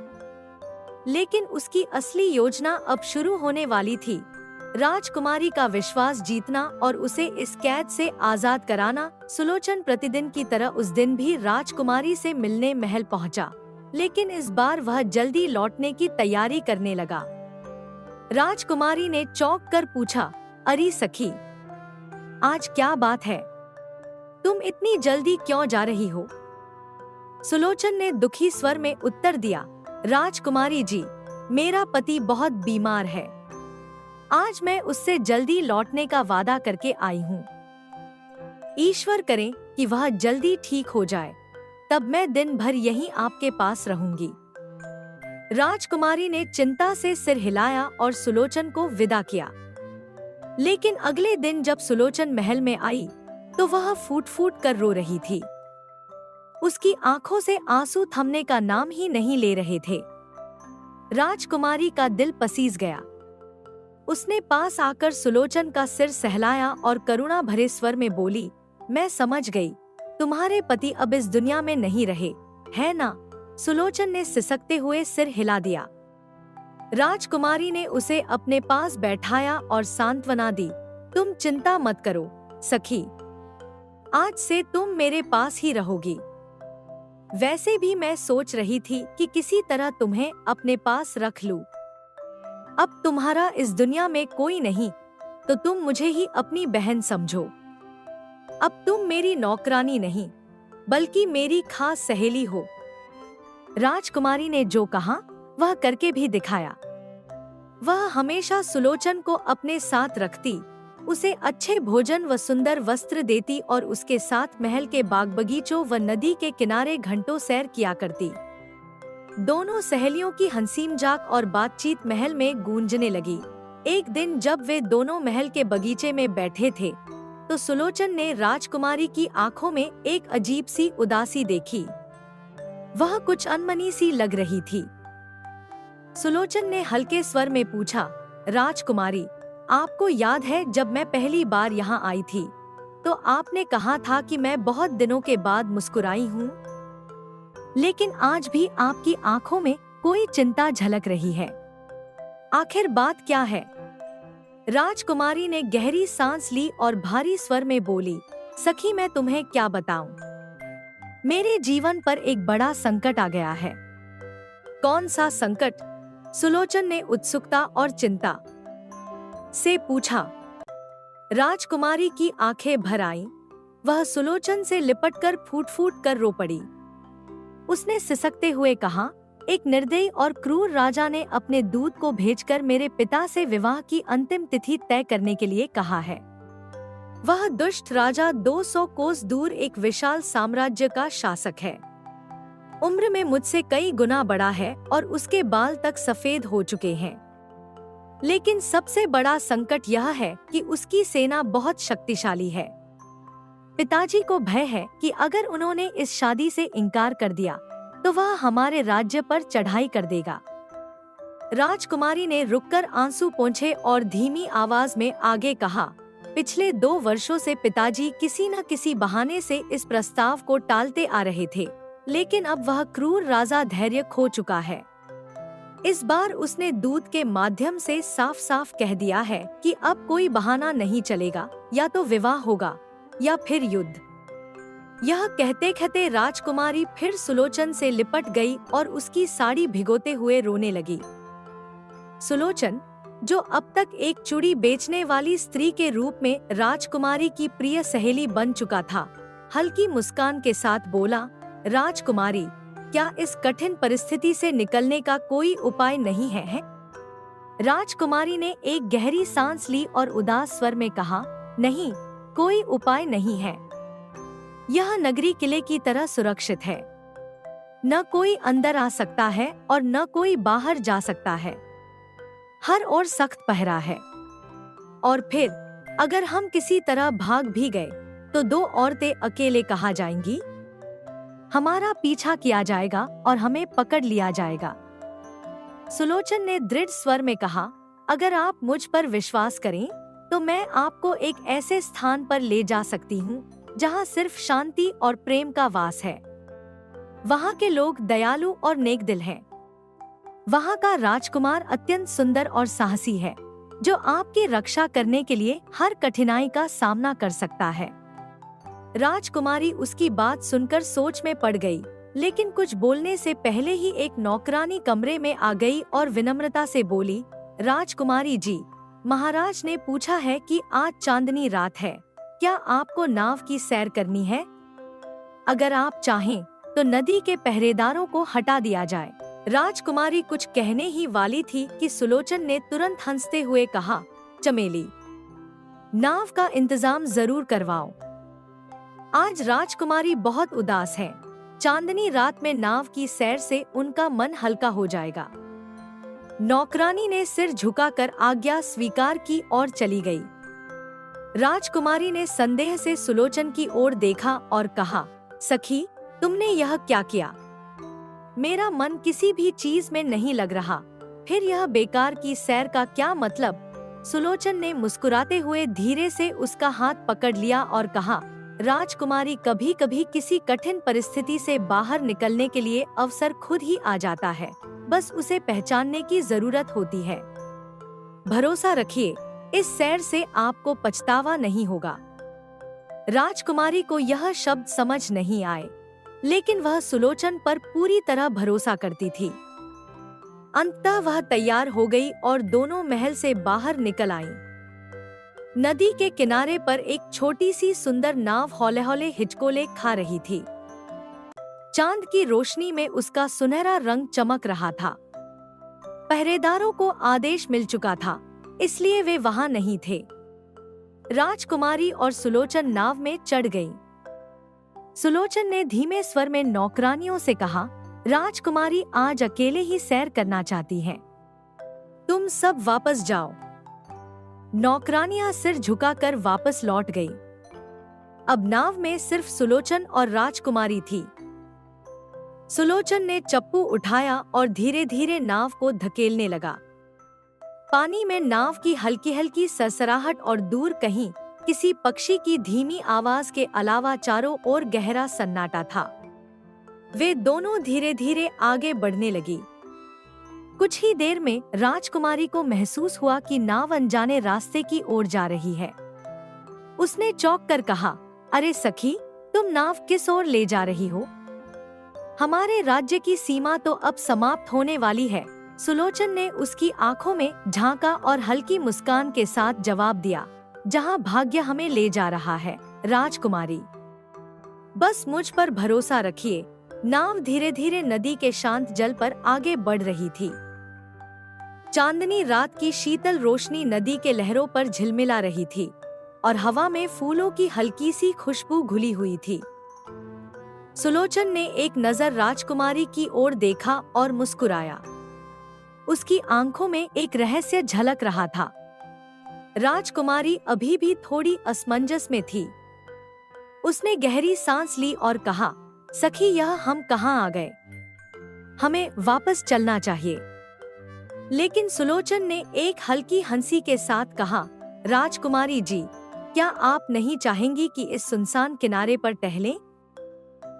लेकिन उसकी असली योजना अब शुरू होने वाली थी। राजकुमारी का विश्वास जीतना और उसे इस कैद से आजाद कराना। सुलोचन प्रतिदिन की तरह उस दिन भी राजकुमारी से मिलने महल पहुंचा, लेकिन इस बार वह जल्दी लौटने की तैयारी करने लगा। राजकुमारी ने चौंक कर पूछा, अरे सखी, आज क्या बात है? तुम इतनी जल्दी क्यों जा रही हो? सुलोचन ने दुखी स्वर में उत्तर दिया, राजकुमारी जी, मेरा पति बहुत बीमार है। आज मैं उससे जल्दी लौटने का वादा करके आई हूँ। ईश्वर करे कि वह जल्दी ठीक हो जाए, तब मैं दिन भर यहीं आपके पास रहूंगी। राजकुमारी ने चिंता से सिर हिलाया और सुलोचन को विदा किया। लेकिन अगले दिन जब सुलोचन महल में आई तो वह फूट फूट कर रो रही थी। उसकी आंखों से आंसू थमने का नाम ही नहीं ले रहे थे। राजकुमारी का दिल पसीज गया। उसने पास आकर सुलोचन का सिर सहलाया और करुणा भरे स्वर में बोली, मैं समझ गई, तुम्हारे पति अब इस दुनिया में नहीं रहे, है ना? सुलोचन ने सिसकते हुए सिर हिला दिया। राजकुमारी ने उसे अपने पास बैठाया और सांत्वना दी, तुम चिंता मत करो सखी, आज से तुम मेरे पास ही रहोगी। वैसे भी मैं सोच रही थी कि किसी तरह तुम्हें अपने पास रख लूं। अब तुम्हारा इस दुनिया में कोई नहीं तो तुम मुझे ही अपनी बहन समझो। अब तुम मेरी नौकरानी नहीं बल्कि मेरी खास सहेली हो। राजकुमारी ने जो कहा वह करके भी दिखाया। वह हमेशा सुलोचन को अपने साथ रखती, उसे अच्छे भोजन व सुंदर वस्त्र देती और उसके साथ महल के बाग बगीचों व नदी के किनारे घंटों सैर किया करती। दोनों सहेलियों की हंसी मजाक और बातचीत महल में गूंजने लगी। एक दिन जब वे दोनों महल के बगीचे में बैठे थे तो सुलोचन ने राजकुमारी की आंखों में एक अजीब सी उदासी देखी। वह कुछ अनमनी सी लग रही थी। सुलोचन ने हल्के स्वर में पूछा, राजकुमारी, आपको याद है जब मैं पहली बार यहाँ आई थी तो आपने कहा था कि मैं बहुत दिनों के बाद मुस्कुराई हूँ, लेकिन आज भी आपकी आंखों में कोई चिंता झलक रही है। आखिर बात क्या है? राजकुमारी ने गहरी सांस ली और भारी स्वर में बोली, सखी मैं तुम्हें क्या बताऊं? मेरे जीवन पर एक बड़ा संकट आ गया है। कौन सा संकट? सुलोचन ने उत्सुकता और चिंता से पूछा। राजकुमारी की आंखें भर आईं। वह सुलोचन से लिपटकर फूट फूट कर रो पड़ी। उसने सिसकते हुए कहा, एक निर्दयी और क्रूर राजा ने अपने दूत को भेजकर मेरे पिता से विवाह की अंतिम तिथि तय करने के लिए कहा है। वह दुष्ट राजा 200 कोस दूर एक विशाल साम्राज्य का शासक है। उम्र में मुझसे कई गुना बड़ा है और उसके बाल तक सफेद हो चुके हैं। लेकिन सबसे बड़ा संकट यह है कि उसकी सेना बहुत शक्तिशाली है। पिताजी को भय है कि अगर उन्होंने इस शादी से इनकार कर दिया तो वह हमारे राज्य पर चढ़ाई कर देगा। राजकुमारी ने रुककर आंसू पोंछे और धीमी आवाज में आगे कहा, पिछले 2 वर्षों से पिताजी किसी न किसी बहाने से इस प्रस्ताव को टालते आ रहे थे, लेकिन अब वह क्रूर राजा धैर्य खो चुका है। इस बार उसने दूत के माध्यम से साफ साफ कह दिया है कि अब कोई बहाना नहीं चलेगा, या तो विवाह होगा या फिर युद्ध। यह कहते कहते राजकुमारी फिर सुलोचन से लिपट गई और उसकी साड़ी भिगोते हुए रोने लगी। सुलोचन, जो अब तक एक चूड़ी बेचने वाली स्त्री के रूप में राजकुमारी की प्रिय सहेली बन चुका था, हल्की मुस्कान के साथ बोला, राजकुमारी, क्या इस कठिन परिस्थिति से निकलने का कोई उपाय नहीं है? राजकुमारी ने एक गहरी सांस ली और उदास स्वर में कहा, नहीं, कोई उपाय नहीं है। यह नगरी किले की तरह सुरक्षित है। न कोई अंदर आ सकता है और न कोई बाहर जा सकता है। हर ओर सख्त पहरा है। और फिर अगर हम किसी तरह भाग भी गए तो 2 औरतें अकेले कहाँ जाएंगी? हमारा पीछा किया जाएगा और हमें पकड़ लिया जाएगा। सुलोचन ने दृढ़ स्वर में कहा, अगर आप मुझ पर विश्वास करें तो मैं आपको एक ऐसे स्थान पर ले जा सकती हूँ जहाँ सिर्फ शांति और प्रेम का वास है। वहाँ के लोग दयालु और नेकदिल हैं। वहाँ का राजकुमार अत्यंत सुंदर और साहसी है, जो आपकी रक्षा करने के लिए हर कठिनाई का सामना कर सकता है। राजकुमारी उसकी बात सुनकर सोच में पड़ गई, लेकिन कुछ बोलने से पहले ही एक नौकरानी कमरे में आ गई और विनम्रता से बोली, राजकुमारी जी, महाराज ने पूछा है कि आज चांदनी रात है, क्या आपको नाव की सैर करनी है? अगर आप चाहें तो नदी के पहरेदारों को हटा दिया जाए। राजकुमारी कुछ कहने ही वाली थी कि सुलोचन ने तुरंत हंसते हुए कहा, चमेली, नाव का इंतजाम जरूर करवाओ। आज राजकुमारी बहुत उदास है। चांदनी रात में नाव की सैर से उनका मन हल्का हो जाएगा। नौकरानी ने सिर झुकाकर आज्ञा स्वीकार की और चली गई। राजकुमारी ने संदेह से सुलोचन की ओर देखा और कहा, सखी, तुमने यह क्या किया? मेरा मन किसी भी चीज में नहीं लग रहा, फिर यह बेकार की सैर का क्या मतलब? सुलोचन ने मुस्कुराते हुए धीरे से उसका हाथ पकड़ लिया और कहा, राजकुमारी, कभी कभी किसी कठिन परिस्थिति से बाहर निकलने के लिए अवसर खुद ही आ जाता है, बस उसे पहचानने की जरूरत होती है। भरोसा रखिए, इस सैर से आपको पछतावा नहीं होगा। राजकुमारी को यह शब्द समझ नहीं आए, लेकिन वह सुलोचन पर पूरी तरह भरोसा करती थी। अंततः वह तैयार हो गई और दोनों महल से बाहर निकल आईं। नदी के किनारे पर एक छोटी सी सुंदर नाव हौले हौले हिचकोले खा रही थी। चांद की रोशनी में उसका सुनहरा रंग चमक रहा था। पहरेदारों को आदेश मिल चुका था, इसलिए वे वहां नहीं थे। राजकुमारी और सुलोचन नाव में चढ़ गईं। सुलोचन ने धीमे स्वर में नौकरानियों से कहा, राजकुमारी आज अकेले ही सैर करना चाहती हैं। तुम सब वापस जाओ। नौकरानियां सिर झुकाकर वापस लौट गई। अब नाव में सिर्फ सुलोचन और राजकुमारी थी। सुलोचन ने चप्पू उठाया और धीरे धीरे नाव को धकेलने लगा। पानी में नाव की हल्की हल्की सरसराहट और दूर कहीं किसी पक्षी की धीमी आवाज के अलावा चारों ओर गहरा सन्नाटा था। वे दोनों धीरे धीरे आगे बढ़ने लगी। कुछ ही देर में राजकुमारी को महसूस हुआ कि नाव अनजाने रास्ते की ओर जा रही है। उसने चौंक कर कहा, अरे सखी, तुम नाव किस ओर ले जा रही हो? हमारे राज्य की सीमा तो अब समाप्त होने वाली है। सुलोचन ने उसकी आंखों में झांका और हल्की मुस्कान के साथ जवाब दिया, जहां भाग्य हमें ले जा रहा है राजकुमारी। बस मुझ पर भरोसा रखिए। नाव धीरे धीरे नदी के शांत जल पर आगे बढ़ रही थी। चांदनी रात की शीतल रोशनी नदी के लहरों पर झिलमिला रही थी और हवा में फूलों की हल्की सी खुशबू घुली हुई थी। सुलोचन ने एक नजर राजकुमारी की ओर देखा और मुस्कुराया। उसकी आंखों में एक रहस्य झलक रहा था। राजकुमारी अभी भी थोड़ी असमंजस में थी। उसने गहरी सांस ली और कहा, सखी, यह हम कहाँ आ गए? हमें वापस चलना चाहिए। लेकिन सुलोचन ने एक हल्की हंसी के साथ कहा, राजकुमारी जी, क्या आप नहीं चाहेंगी कि इस सुनसान किनारे पर टहलें?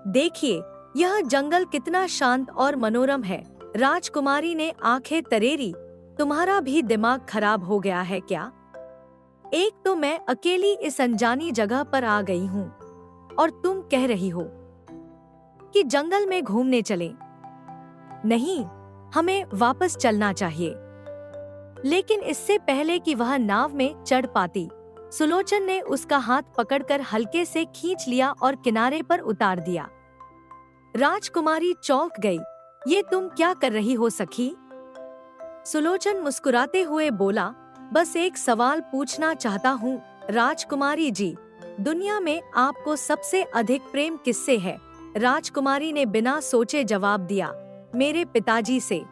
देखिए, यह जंगल कितना शांत और मनोरम है। राजकुमारी ने आंखें तरेरी, तुम्हारा भी दिमाग खराब हो गया है क्या? एक तो मैं अकेली इस अनजानी जगह पर आ गई हूँ और तुम कह रही हो कि जंगल में घूमने चलें। नहीं, हमें वापस चलना चाहिए। लेकिन इससे पहले कि वह नाव में चढ़ पाती, सुलोचन ने उसका हाथ पकड़कर हल्के से खींच लिया और किनारे पर उतार दिया। राजकुमारी चौंक गई। ये तुम क्या कर रही हो सखी? सुलोचन मुस्कुराते हुए बोला, बस एक सवाल पूछना चाहता हूँ राजकुमारी जी, दुनिया में आपको सबसे अधिक प्रेम किससे है? राजकुमारी ने बिना सोचे जवाब दिया, मेरे पिताजी से।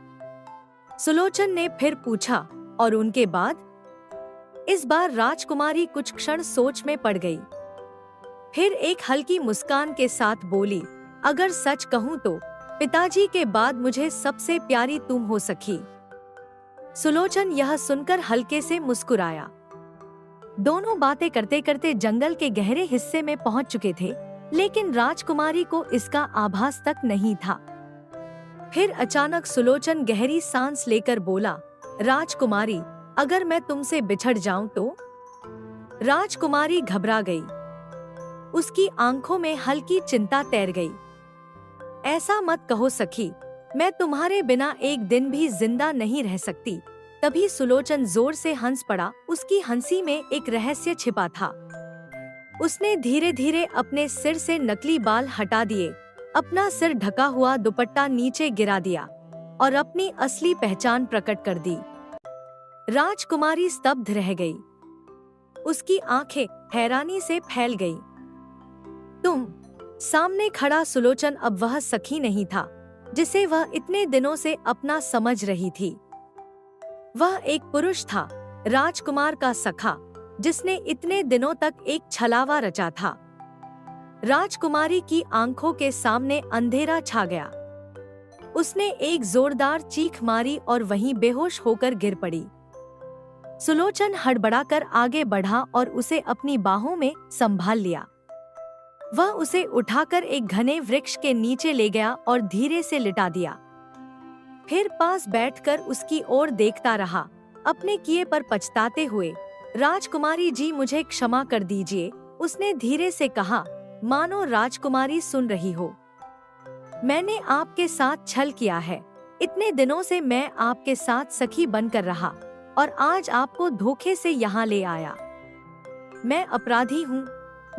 सुलोचन ने फिर पूछा, और उनके बाद? इस बार राजकुमारी कुछ क्षण सोच में पड़ गई। फिर एक हल्की मुस्कान के साथ बोली, अगर सच कहूँ तो पिताजी के बाद मुझे सबसे प्यारी तुम हो सखी। सुलोचन यह सुनकर हल्के से मुस्कुराया। दोनों बातें करते करते जंगल के गहरे हिस्से में पहुंच चुके थे, लेकिन राजकुमारी को इसका आभास तक नहीं था। फिर अचानक सुलोचन गहरी सांस लेकर बोला, राजकुमारी, अगर मैं तुमसे बिछड़ जाऊं तो? राजकुमारी घबरा गई। उसकी आंखों में हल्की चिंता तैर गई। ऐसा मत कहो सखी, मैं तुम्हारे बिना एक दिन भी जिंदा नहीं रह सकती। तभी सुलोचन जोर से हंस पड़ा। उसकी हंसी में एक रहस्य छिपा था। उसने धीरे धीरे अपने सिर से नकली बाल हटा दिए, अपना सिर ढका हुआ दुपट्टा नीचे गिरा दिया और अपनी असली पहचान प्रकट कर दी। राजकुमारी स्तब्ध रह गई। उसकी आंखें हैरानी से फैल गई। तुम? सामने खड़ा सुलोचन अब वह सखी नहीं था जिसे वह इतने दिनों से अपना समझ रही थी। वह एक पुरुष था, राजकुमार का सखा, जिसने इतने दिनों तक एक छलावा रचा था। राजकुमारी की आंखों के सामने अंधेरा छा गया। उसने एक जोरदार चीख मारी और वहीं बेहोश होकर गिर पड़ी। सुलोचन हड़बड़ाकर आगे बढ़ा और उसे अपनी बाहों में संभाल लिया। वह उसे उठाकर एक घने वृक्ष के नीचे ले गया और धीरे से लिटा दिया। फिर पास बैठकर उसकी ओर देखता रहा, अपने किए पर पछताते हुए। राजकुमारी जी, मुझे क्षमा कर दीजिए, उसने धीरे से कहा, मानो राजकुमारी सुन रही हो। मैंने आपके साथ छल किया है। इतने दिनों से मैं आपके साथ सखी बनकर रहा और आज आपको धोखे से यहाँ ले आया। मैं अपराधी हूँ,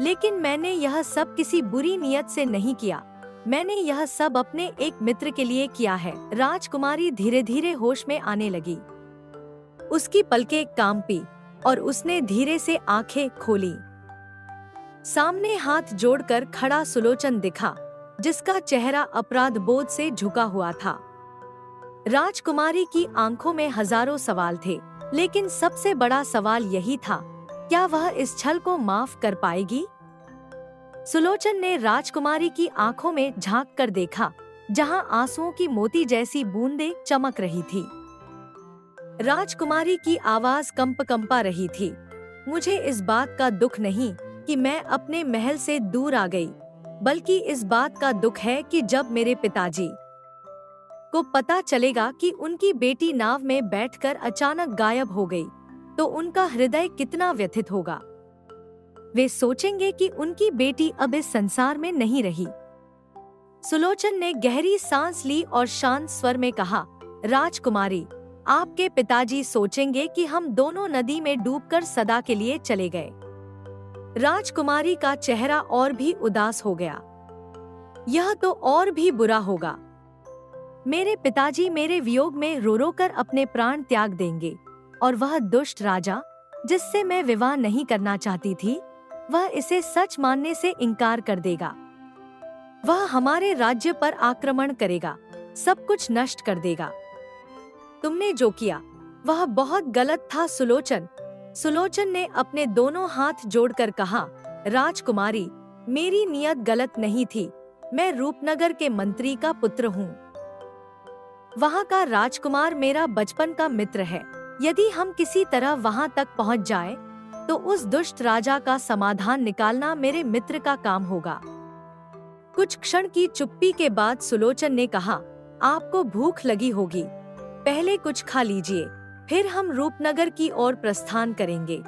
लेकिन मैंने यह सब किसी बुरी नियत से नहीं किया। मैंने यह सब अपने एक मित्र के लिए किया है। राजकुमारी धीरे धीरे होश में आने लगी। उसकी पलकें कांपी और उसने धीरे से आंखें खोली। सामने हाथ जोड़कर खड़ा सुलोचन दिखा, जिसका चेहरा अपराध बोध से झुका हुआ था। राजकुमारी की आंखों में हजारों सवाल थे, लेकिन सबसे बड़ा सवाल यही था, क्या वह इस छल को माफ कर पाएगी? सुलोचन ने राजकुमारी की आंखों में झांक कर देखा, जहां आंसुओं की मोती जैसी बूंदें चमक रही थी। राजकुमारी की आवाज कंपा रही थी। मुझे इस बात का दुख नहीं कि मैं अपने महल से दूर आ गई, बल्कि इस बात का दुख है कि जब मेरे पिताजी को पता चलेगा कि उनकी बेटी नाव में बैठकर अचानक गायब हो गई, तो उनका हृदय कितना व्यथित होगा। वे सोचेंगे कि उनकी बेटी अब इस संसार में नहीं रही। सुलोचन ने गहरी सांस ली और शांत स्वर में कहा, राजकुमारी, आपके पिताजी सोचेंगे कि हम दोनों नदी में डूबकर सदा के लिए चले गए। राजकुमारी का चेहरा और भी उदास हो गया। यह तो और भी बुरा होगा। मेरे पिताजी मेरे वियोग में रो रो कर अपने प्राण त्याग देंगे और वह दुष्ट राजा, जिससे मैं विवाह नहीं करना चाहती थी, वह इसे सच मानने से इनकार कर देगा। वह हमारे राज्य पर आक्रमण करेगा, सब कुछ नष्ट कर देगा। तुमने जो किया वह बहुत गलत था सुलोचन। सुलोचन ने अपने दोनों हाथ जोड़कर कहा, राजकुमारी, मेरी नियत गलत नहीं थी। मैं रूपनगर के मंत्री का पुत्र हूँ। वहाँ का राजकुमार मेरा बचपन का मित्र है। यदि हम किसी तरह वहाँ तक पहुँच जाए, तो उस दुष्ट राजा का समाधान निकालना मेरे मित्र का काम होगा। कुछ क्षण की चुप्पी के बाद सुलोचन ने कहा, आपको भूख लगी होगी, पहले कुछ खा लीजिए, फिर हम रूपनगर की ओर प्रस्थान करेंगे।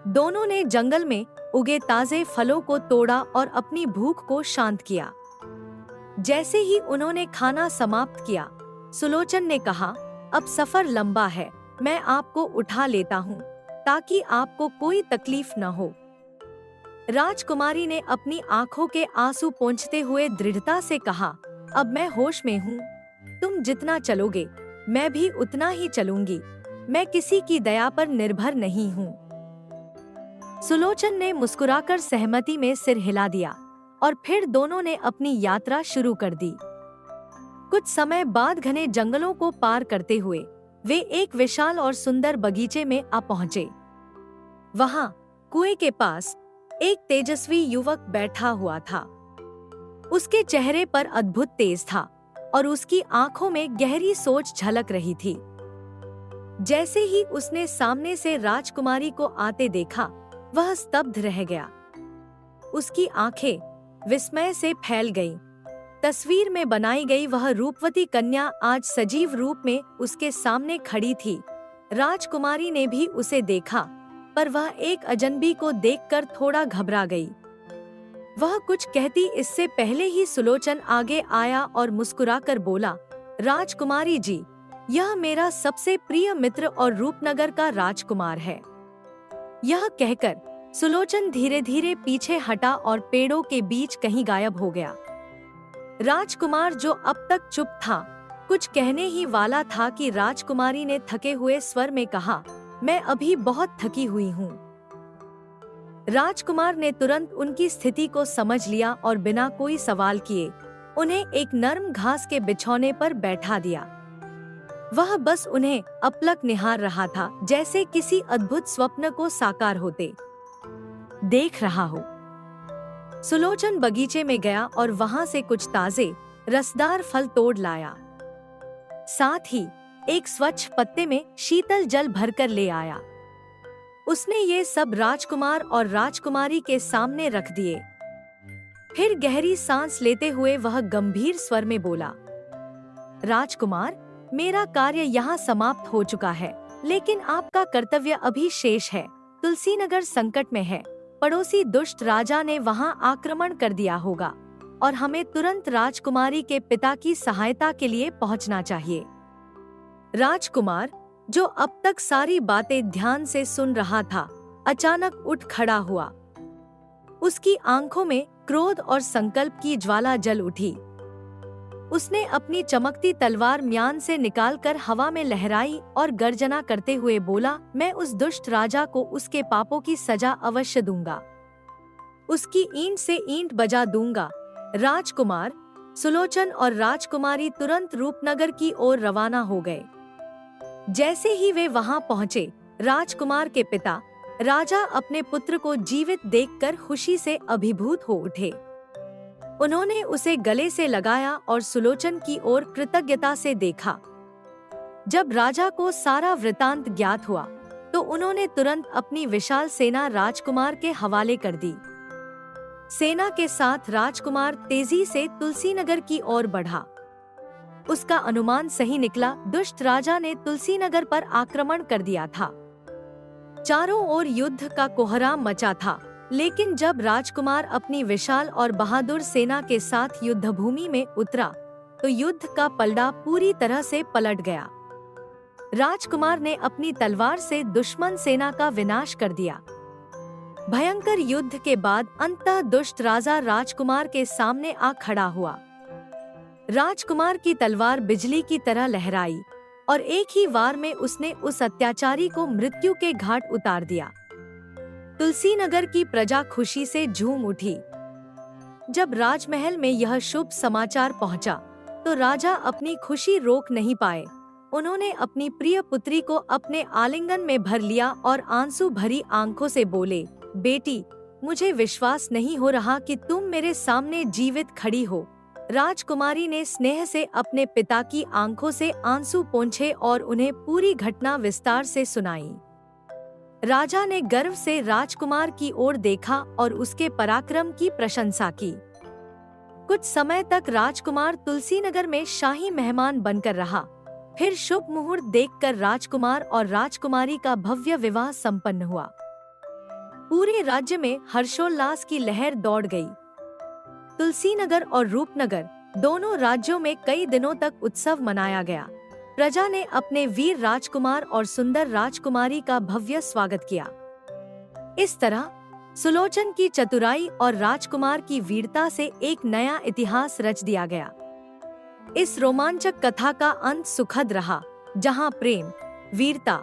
दोनों ने जंगल में उगे ताजे फलों को तोड़ा और अपनी भूख को शांत किया। जैसे ही उन्होंने खाना समाप्त किया, सुलोचन ने कहा, अब सफर लंबा है, मैं आपको उठा लेता हूँ, ताकि आपको कोई तकलीफ न हो। राजकुमारी ने अपनी आंखों के आंसू पोंछते हुए दृढ़ता से कहा, अब मैं होश में हूँ। तुम जितना चलोगे, मैं भी उतना ही चलूंगी। मैं किसी की दया पर निर्भर नहीं हूँ। सुलोचन ने मुस्कुराकर सहमति में सिर हिला दिया और फिर दोनों ने अपनी यात्रा शुरू कर दी। कुछ समय बाद घने जंगलों को पार करते हुए वे एक विशाल और सुंदर बगीचे में आ पहुँचे। वहाँ कुएं के पास एक तेजस्वी युवक बैठा हुआ था। उसके चेहरे पर अद्भुत तेज था और उसकी आंखों में गहरी सोच झलक रही थी। जैसे ही उसने सामने से राजकुमारी को आते देखा, वह स्तब्ध रह गया। उसकी आंखें विस्मय से फैल गईं। तस्वीर में बनाई गई वह रूपवती कन्या आज सजीव रूप में उसके सामने खड़ी थी। राजकुमारी ने भी उसे देखा, पर वह एक अजनबी को देखकर थोड़ा घबरा गई। वह कुछ कहती इससे पहले ही सुलोचन आगे आया और मुस्कुराकर बोला, राजकुमारी जी, यह मेरा सबसे प्रिय मित्र और रूपनगर का राजकुमार है। यह कहकर सुलोचन धीरे धीरे पीछे हटा और पेड़ों के बीच कहीं गायब हो गया। राजकुमार, जो अब तक चुप था, कुछ कहने ही वाला था कि राजकुमारी ने थके हुए स्वर में कहा, मैं अभी बहुत थकी हुई हूँ। राजकुमार ने तुरंत उनकी स्थिति को समझ लिया और बिना कोई सवाल किए उन्हें एक नर्म घास के बिछौने पर बैठा दिया। वह बस उन्हें अपलक निहार रहा था, जैसे किसी अद्भुत स्वप्न को साकार होते देख रहा हो। सुलोचन बगीचे में गया और वहां से कुछ ताजे रसदार फल तोड़ लाया। साथ ही एक स्वच्छ पत्ते में शीतल जल भरकर ले आया। उसने ये सब राजकुमार और राजकुमारी के सामने रख दिए। फिर गहरी सांस लेते हुए वह गंभीर स्वर में बोला, राजकुमार, मेरा कार्य यहाँ समाप्त हो चुका है, लेकिन आपका कर्तव्य अभी शेष है। तुलसीनगर संकट में है। पड़ोसी दुष्ट राजा ने वहाँ आक्रमण कर दिया होगा और हमें तुरंत राजकुमारी के पिता की सहायता के लिए पहुँचना चाहिए। राजकुमार, जो अब तक सारी बातें ध्यान से सुन रहा था, अचानक उठ खड़ा हुआ। उसकी आंखों में क्रोध और संकल्प की ज्वाला जल उठी। उसने अपनी चमकती तलवार म्यान से निकालकर हवा में लहराई और गर्जना करते हुए बोला, मैं उस दुष्ट राजा को उसके पापों की सजा अवश्य दूंगा। उसकी ईंट से ईंट बजा दूंगा। राजकुमार, सुलोचन और राजकुमारी तुरंत रूपनगर की ओर रवाना हो गए। जैसे ही वे वहां पहुंचे, राजकुमार के पिता राजा अपने पुत्र को जीवित देखकर खुशी से अभिभूत हो उठे। उन्होंने उसे गले से लगाया और सुलोचन की ओर कृतज्ञता से देखा। जब राजा को सारा वृतांत ज्ञात हुआ, तो उन्होंने तुरंत अपनी विशाल सेना राजकुमार के हवाले कर दी। सेना के साथ राजकुमार तेजी से तुलसीनगर की ओर बढ़ा। उसका अनुमान सही निकला। दुष्ट राजा ने तुलसीनगर पर आक्रमण कर दिया था। चारों ओर युद्ध का कोहराम मचा था, लेकिन जब राजकुमार अपनी विशाल और बहादुर सेना के साथ युद्धभूमि में उतरा, तो युद्ध का पलड़ा पूरी तरह से पलट गया। राजकुमार ने अपनी तलवार से दुश्मन सेना का विनाश कर दिया। भयंकर युद्ध के बाद अंततः दुष्ट राजा राजकुमार के सामने आ खड़ा हुआ। राजकुमार की तलवार बिजली की तरह लहराई और एक ही वार में उसने उस अत्याचारी को मृत्यु के घाट उतार दिया। तुलसीनगर की प्रजा खुशी से झूम उठी। जब राजमहल में यह शुभ समाचार पहुंचा, तो राजा अपनी खुशी रोक नहीं पाए। उन्होंने अपनी प्रिय पुत्री को अपने आलिंगन में भर लिया और आंसू भरी आंखों से बोले, बेटी, मुझे विश्वास नहीं हो रहा कि तुम मेरे सामने जीवित खड़ी हो। राजकुमारी ने स्नेह से अपने पिता की आंखों से आंसू पोंछे और उन्हें पूरी घटना विस्तार से सुनाई। राजा ने गर्व से राजकुमार की ओर देखा और उसके पराक्रम की प्रशंसा की। कुछ समय तक राजकुमार तुलसीनगर में शाही मेहमान बनकर रहा। फिर शुभ मुहूर्त देखकर राजकुमार और राजकुमारी का भव्य विवाह संपन्न हुआ। पूरे राज्य में हर्षोल्लास की लहर दौड़ गई। तुलसीनगर और रूपनगर दोनों राज्यों में कई दिनों तक उत्सव मनाया गया। प्रजा ने अपने वीर राजकुमार और सुंदर राजकुमारी का भव्य स्वागत किया। इस तरह सुलोचन की चतुराई और राजकुमार की वीरता से एक नया इतिहास रच दिया गया। इस रोमांचक कथा का अंत सुखद रहा, जहां प्रेम, वीरता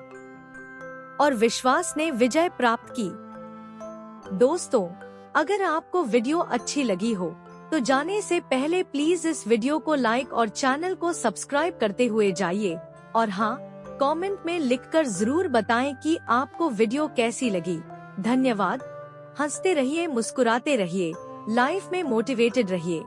और विश्वास ने विजय प्राप्त की। दोस्तों, अगर आपको वीडियो अच्छी लगी हो, तो जाने से पहले प्लीज इस वीडियो को लाइक और चैनल को सब्सक्राइब करते हुए जाइए। और हाँ, कमेंट में लिखकर जरूर बताएं कि आपको वीडियो कैसी लगी। धन्यवाद। हंसते रहिए, मुस्कुराते रहिए, लाइफ में मोटिवेटेड रहिए।